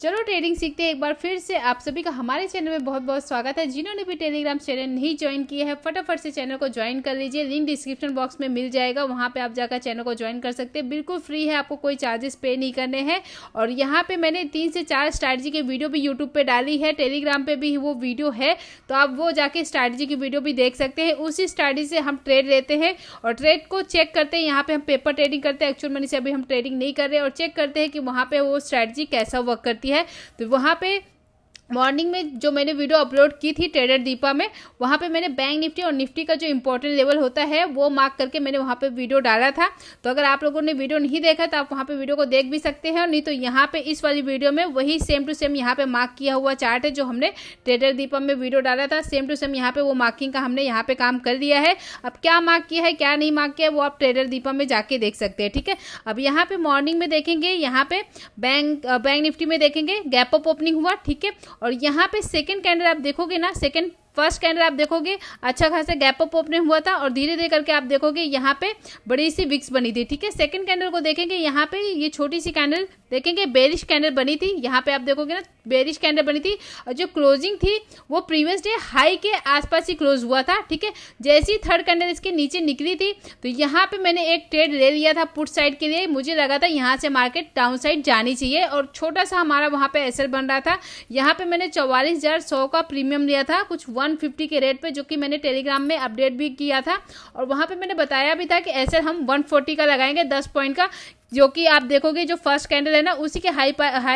चलो ट्रेडिंग सीखते हैं। एक बार फिर से आप सभी का हमारे चैनल में बहुत बहुत स्वागत है। जिन्होंने भी टेलीग्राम चैनल नहीं ज्वाइन किया है फटाफट से चैनल को ज्वाइन कर लीजिए। लिंक डिस्क्रिप्शन बॉक्स में मिल जाएगा, वहां पे आप जाकर चैनल को ज्वाइन कर सकते हैं। बिल्कुल फ्री है, आपको कोई चार्जेस पे नहीं करने हैं। और यहाँ पे मैंने 3 से 4 स्ट्रैटेजी की वीडियो भी यूट्यूब पे डाली है, टेलीग्राम पे भी वो वीडियो है, तो आप वो जाके स्ट्रैटेजी की वीडियो भी देख सकते हैं। उसी स्ट्रैटेजी से हम ट्रेड लेते हैं और ट्रेड को चेक करते हैं। यहाँ पे हम पेपर ट्रेडिंग करते हैं, एक्चुअल मनी से अभी हम ट्रेडिंग नहीं कर रहे, और चेक करते हैं कि वहाँ पे वो स्ट्रैटेजी कैसा वर्क करती है। तो वहाँ पे मॉर्निंग में जो मैंने वीडियो अपलोड की थी ट्रेडर दीपा में, वहाँ पे मैंने बैंक निफ्टी और निफ्टी का जो इंपॉर्टेंट लेवल होता है वो मार्क करके मैंने वहाँ पे वीडियो डाला था। तो अगर आप लोगों ने वीडियो नहीं देखा तो आप वहाँ पे वीडियो को देख भी सकते हैं, और नहीं तो यहाँ पे इस वाली वीडियो में वही सेम टू सेम यहाँ पे मार्क किया हुआ चार्ट है जो हमने ट्रेडर दीपा में वीडियो डाला था। सेम टू सेम यहाँ पे वो मार्किंग का हमने यहाँ पे काम कर दिया है। अब क्या मार्क किया है क्या नहीं मार्क किया है वो आप ट्रेडर दीपा में जाके देख सकते हैं, ठीक है। अब यहाँ पे मॉर्निंग में देखेंगे, यहाँ पे बैंक निफ्टी में देखेंगे गैप अप ओपनिंग हुआ, ठीक है। और यहाँ पे सेकंड कैंडल आप देखोगे ना, फर्स्ट कैंडल आप देखोगे अच्छा खासा गैप अप ओपनिंग हुआ था, और धीरे धीरे करके आप देखोगे यहाँ पे बड़ी सी विक्स बनी थी, ठीक है। सेकंड कैंडल को देखेंगे, यहाँ पे ये छोटी सी कैंडल देखेंगे बेरिश कैंडल बनी थी। यहाँ पे आप देखोगे ना बेरिश कैंडल बनी थी, और जो क्लोजिंग थी वो प्रीवियस डे हाई के आसपास ही क्लोज हुआ था, ठीक है। जैसे ही थर्ड कैंडल इसके नीचे निकली थी तो यहाँ पे मैंने एक ट्रेड ले लिया था पुट साइड के लिए। मुझे लगा था यहाँ से मार्केट डाउन साइड जानी चाहिए, और छोटा सा हमारा वहाँ पे एसएल बन रहा था। यहाँ पे मैंने 44,100 का प्रीमियम लिया था कुछ 150 के रेट पे, जो कि मैंने टेलीग्राम में अपडेट भी किया था। और वहाँ पे मैंने बताया भी था कि एसएल हम 140 का लगाएंगे 10 पॉइंट का, जो कि आप देखोगे जो फर्स्ट कैंडल है ना उसी के हाई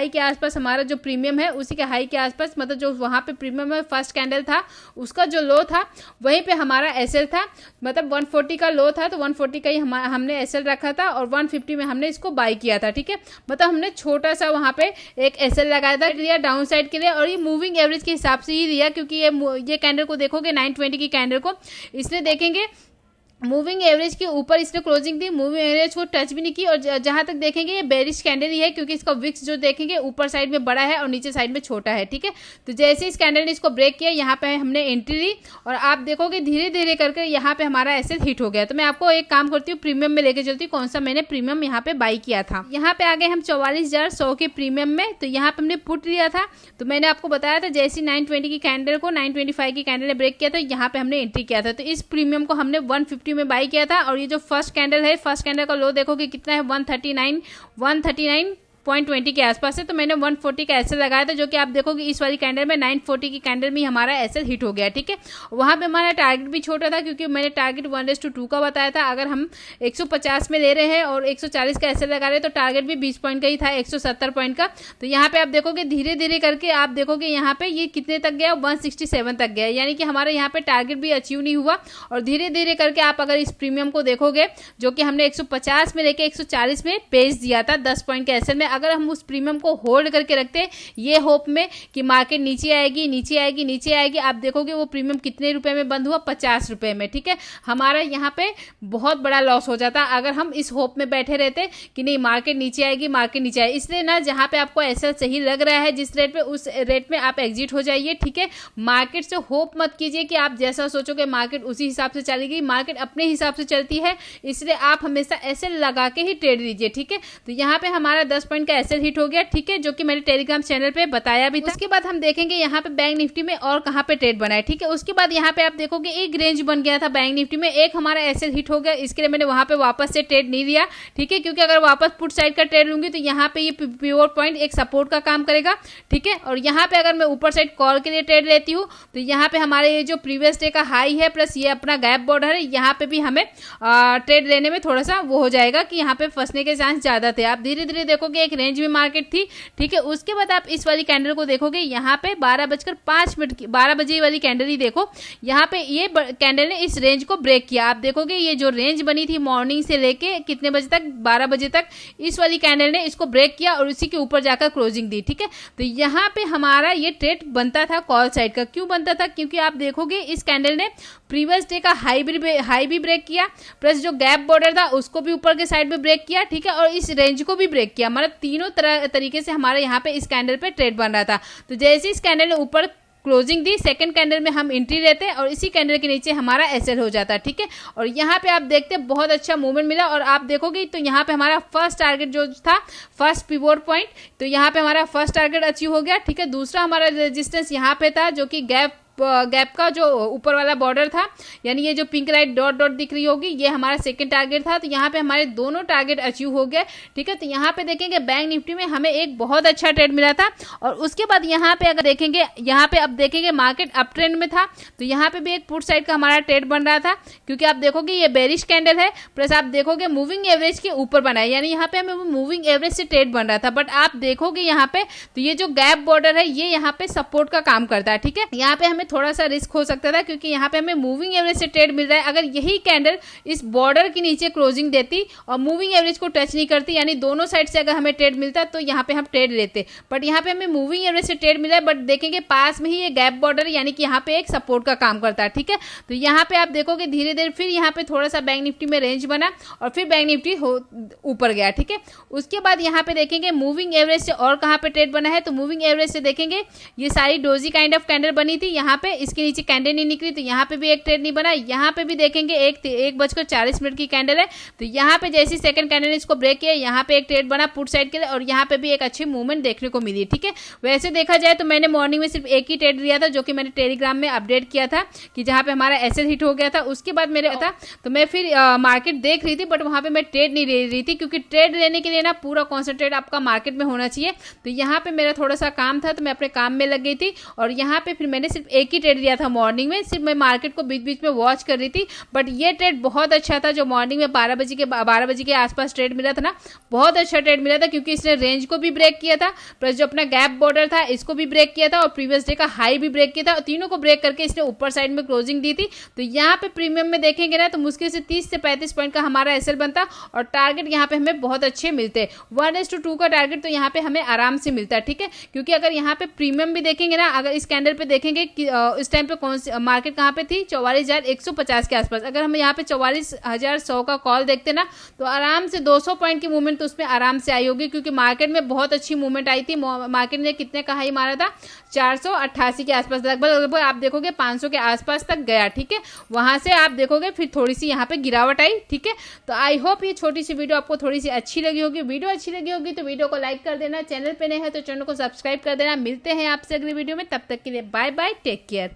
के आसपास हमारा जो प्रीमियम है, उसी के हाई के आसपास, मतलब जो वहाँ पे प्रीमियम में फर्स्ट कैंडल था उसका जो लो था वहीं पे हमारा एसएल था। मतलब 140 का लो था तो 140 का ही हमने एसएल रखा था, और 150 में हमने इसको बाई किया था, ठीक है। मतलब हमने छोटा सा वहाँ पे एक एसएल लगाया था, लिया डाउन साइड के लिए, और ये मूविंग एवरेज के हिसाब से ही लिया, क्योंकि ये कैंडल को देखोगे 920 की कैंडल को, इसलिए देखेंगे मूविंग एवरेज के ऊपर इसने क्लोजिंग दी, मूविंग एवरेज को टच भी नहीं की। और जहां तक देखेंगे ये बेरिश कैंडल ही है, क्योंकि इसका विक्स जो देखेंगे ऊपर साइड में बड़ा है और नीचे साइड में छोटा है, ठीक है। तो जैसे इस कैंडल ने इसको ब्रेक किया, यहाँ पे हमने एंट्री ली, और आप देखोगे धीरे धीरे करके यहाँ पे हमारा एसएल हिट हो गया। तो मैं आपको एक काम करती हूँ, प्रीमियम में लेके चलती हूँ, कौन सा मैंने प्रीमियम यहाँ पे बाई किया था। यहाँ पे आ गए हम 44,100 के प्रीमियम में। तो यहाँ पे हमने पुट लिया था, तो मैंने आपको बताया था जैसी 920 की कैंडल को 925 की कैंडल ने ब्रेक किया था, यहाँ पे हमने एंट्री किया था। तो इस प्रीमियम को हमने 150 में बाई किया था। और ये जो फर्स्ट कैंडल है, फर्स्ट कैंडल का लो देखोगे कितना है, 139.20 के आसपास है। तो मैंने 140 का एसएल लगाया था, जो कि आप देखोगे इस वाली कैंडल में 940 की कैंडल में हमारा एसएल हिट हो गया, ठीक है। वहां पे हमारा टारगेट भी छोटा था, क्योंकि मैंने टारगेट 1:2 का बताया था। अगर हम 150 में ले रहे हैं और 140 का एसएल लगा रहे हैं तो टारगेट भी 20 पॉइंट का ही था, 170 पॉइंट का। तो यहाँ पे आप देखोगे धीरे धीरे करके आप देखोगे यहाँ पे ये कितने तक गया, 167 तक गया, यानी कि हमारा यहाँ पे टारगेट भी अचीव नहीं हुआ। और धीरे धीरे करके आप अगर इस प्रीमियम को देखोगे, जो कि हमने 150 में लेके 140 में बेच दिया था 10 पॉइंट के एसएल में, अगर हम उस प्रीमियम को होल्ड करके रखते हैं ये होप में कि मार्केट नीचे आएगी नीचे आएगी नीचे आएगी, आप देखोगे वो प्रीमियम कितने रुपए में बंद हुआ, 50 रुपए में, ठीक है। हमारा यहाँ पे बहुत बड़ा लॉस हो जाता अगर हम इस होप में बैठे रहते कि नहीं मार्केट नीचे आएगी मार्केट नीचे आएगी। इसलिए ना जहाँ पे आपको एसएल सही लग रहा है जिस रेट पे, उस रेट में आप एग्जिट हो जाइए, ठीक है। मार्केट से होप मत कीजिए कि आप जैसा सोचोगे मार्केट उसी हिसाब से चलेगी। मार्केट अपने हिसाब से चलती है, इसलिए आप हमेशा एसएल लगा के ही ट्रेड लीजिए, ठीक है। तो यहाँ पे हमारा 10 पॉइंट का एसएल हिट हो गया, ठीक है, जो कि मैंने टेलीग्राम चैनल पे बताया भी था। उसके बाद हम देखेंगे यहाँ पे बैंक निफ्टी में और कहाँ पे ट्रेड बना है, ठीक है। उसके बाद यहाँ पे आप देखोगे एक रेंज बन गया था बैंक निफ्टी में, एक हमारा एसएल हिट हो गया, इसके लिए मैंने वहां पे वापस से ट्रेड नहीं लिया, ठीक है, क्योंकि अगर वापस पुट साइड का ट्रेड लूंगी तो यहाँ पे ये पिवट पॉइंट एक सपोर्ट का काम करेगा, ठीक है। और यहाँ पे अगर मैं ऊपर साइड कॉल के लिए ट्रेड लेती हूँ तो यहाँ पे हमारे ये जो प्रीवियस डे का हाई है प्लस ये अपना गैप बॉर्डर है, यहाँ पे भी हमें ट्रेड लेने में थोड़ा सा वो हो जाएगा कि यहाँ पे फंसने के चांस ज्यादा थे। आप धीरे धीरे देखोगे एक रेंज में मार्केट थी, ठीक है। उसके बाद आप इस वाली कैंडल को देखोगे, यहाँ पे 12:05 की 12 बजे वाली कैंडल ही देखो, यहाँ पे ये कैंडल ने इस रेंज को ब्रेक किया। आप देखोगे ये जो रेंज बनी थी मॉर्निंग से लेके कितने बजे तक, 12 बजे तक, इस वाली कैंडल ने इसको ब्रेक किया और उसी के ऊपर जाकर क्लोजिंग दी, ठीक है। तो यहाँ पे हमारा ये ट्रेड बनता था कॉल साइड का। क्यों बनता था, क्योंकि आप देखोगे इस कैंडल ने प्रीवियस डे का हाई भी ब्रेक किया, प्लस जो गैप बॉर्डर था उसको भी ऊपर के साइड में ब्रेक किया, ठीक है, और इस रेंज को भी ब्रेक किया। मतलब तीनों तरीके से हमारे यहाँ पे इस कैंडल पे ट्रेड बन रहा था। तो जैसे इस कैंडल ने ऊपर क्लोजिंग दी, सेकंड कैंडल में हम एंट्री लेते हैं और इसी कैंडल के नीचे हमारा एसएल हो जाता है, ठीक है। और यहाँ पे आप देखते हैं बहुत अच्छा मूवमेंट मिला और आप देखोगे तो यहाँ पे हमारा फर्स्ट टारगेट जो था, फर्स्ट पिवोट पॉइंट, तो यहाँ पे हमारा फर्स्ट टारगेट अचीव हो गया, ठीक है। दूसरा हमारा रेजिस्टेंस यहाँ पे था जो कि गैप का जो ऊपर वाला बॉर्डर था, यानी ये जो पिंक लाइट डॉट डॉट दिख रही होगी, ये हमारा सेकंड टारगेट था। तो यहाँ पे हमारे दोनों टारगेट अचीव हो गए, ठीक है। तो यहाँ पे देखेंगे बैंक निफ्टी में हमें एक बहुत अच्छा ट्रेड मिला था। और उसके बाद यहाँ पे अगर देखेंगे, यहाँ पे अब देखेंगे मार्केट अप ट्रेंड में था, तो यहाँ पे भी एक पुट साइड का हमारा ट्रेड बन रहा था, क्योंकि आप देखोगे ये बेरिश कैंडल है, प्लस आप देखोगे मूविंग एवरेज के ऊपर बना है, यानी यहाँ पे हमें मूविंग एवरेज से ट्रेड बन रहा था। बट आप देखोगे यहाँ पे तो ये जो गैप बॉर्डर है ये यहाँ पे सपोर्ट का काम करता है, ठीक है। यहाँ पे हमें थोड़ा सा रिस्क हो सकता था, क्योंकि यहाँ पे हमें मूविंग एवरेज से ट्रेड मिल रहा है। अगर यही कैंडल इस बॉर्डर के नीचे क्लोजिंग देती और मूविंग एवरेज को टच नहीं करती, यानी दोनों साइड से अगर हमें ट्रेड मिलता तो यहाँ पे हम ट्रेड लेते। बट यहाँ पे हमें मूविंग एवरेज से ट्रेड मिल रहा है, बट देखेंगे पास में ही ये गैप बॉर्डर, यानी कि यहाँ पे एक सपोर्ट का काम करता है, ठीक है। तो यहाँ पे आप देखोगे धीरे धीरे फिर यहाँ पे थोड़ा सा बैंक निफ्टी में रेंज बना और फिर बैंक निफ्टी ऊपर गया, ठीक है। उसके बाद यहाँ पे देखेंगे मूविंग एवरेज से और कहाँ पे ट्रेड बना है, तो मूविंग एवरेज से देखेंगे ये सारी डोजी काइंड ऑफ कैंडल बनी थी, यहाँ पे इसके नीचे कैंडल नहीं निकली, तो यहाँ पे भी एक ट्रेड नहीं बना। यहाँ पे भी देखेंगे 1:40 की कैंडल है, तो यहाँ पे जैसी सेकंड कैंडल ने इसको ब्रेक किया, यहाँ पे एक ट्रेड बना पुट साइड के लिए और यहाँ पे भी एक अच्छी मूवमेंट देखने को मिली, ठीक है। वैसे देखा जाए तो मैंने मॉर्निंग में सिर्फ एक ही ट्रेड लिया था, जो कि मैंने टेलीग्राम में अपडेट किया था कि जहाँ पे हमारा एसएल हिट हो गया था। उसके बाद मेरे था तो मैं फिर मार्केट देख रही थी, बट वहां पे मैं ट्रेड नहीं ले रही थी, क्योंकि ट्रेड लेने के लिए ना पूरा कॉन्सेंट्रेट आपका मार्केट में होना चाहिए। तो यहाँ पे मेरा थोड़ा सा काम था, तो मैं अपने काम में लग गई थी और यहाँ पे फिर मैंने सिर्फ एक ही ट्रेड लिया था मॉर्निंग में, सिर्फ मैं मार्केट को बीच बीच में वॉच कर रही थी। बट ये ट्रेड बहुत अच्छा था, जो मॉर्निंग में 12 बजे के आसपास ट्रेड मिला था ना, बहुत अच्छा ट्रेड मिला था, क्योंकि इसने रेंज को भी ब्रेक किया था, प्लस जो अपना गैप बॉर्डर था इसको भी ब्रेक किया था और प्रीवियस डे का हाई भी ब्रेक किया था, और तीनों को ब्रेक करके इसने ऊपर साइड में क्लोजिंग दी थी। तो यहाँ पे प्रीमियम में देखेंगे ना तो मुश्किल से 30 से 35 पॉइंट का हमारा एसएल बनता और टारगेट यहाँ पे हमें बहुत अच्छे मिलते हैं। 1:2 का टारगेट तो यहाँ पे हमें आराम से मिलता है, ठीक है। क्योंकि अगर यहाँ पे प्रीमियम भी देखेंगे ना, अगर इस कैंडल पे देखेंगे कि इस टाइम पे कौन सी मार्केट कहाँ पे थी, 44,150 के आसपास। अगर हम यहाँ पे 44,100 का कॉल देखते ना, तो आराम से 200 पॉइंट की मूवमेंट तो उसमें आराम से आई होगी, क्योंकि मार्केट में बहुत अच्छी मूवमेंट आई थी। मार्केट ने कितने का हाई मारा था, 488 के आसपास, लगभग आप देखोगे 500 के आसपास तक गया, ठीक है। वहां से आप देखोगे फिर थोड़ी सी यहाँ पे गिरावट आई, ठीक है। तो आई होप ये छोटी सी वीडियो आपको थोड़ी सी अच्छी लगी होगी। वीडियो अच्छी लगी होगी तो वीडियो को लाइक कर देना, चैनल पे नए हैं तो चैनल को सब्सक्राइब कर देना। मिलते हैं आपसे अगली वीडियो में, तब तक के लिए बाय बाय, टेक केयर।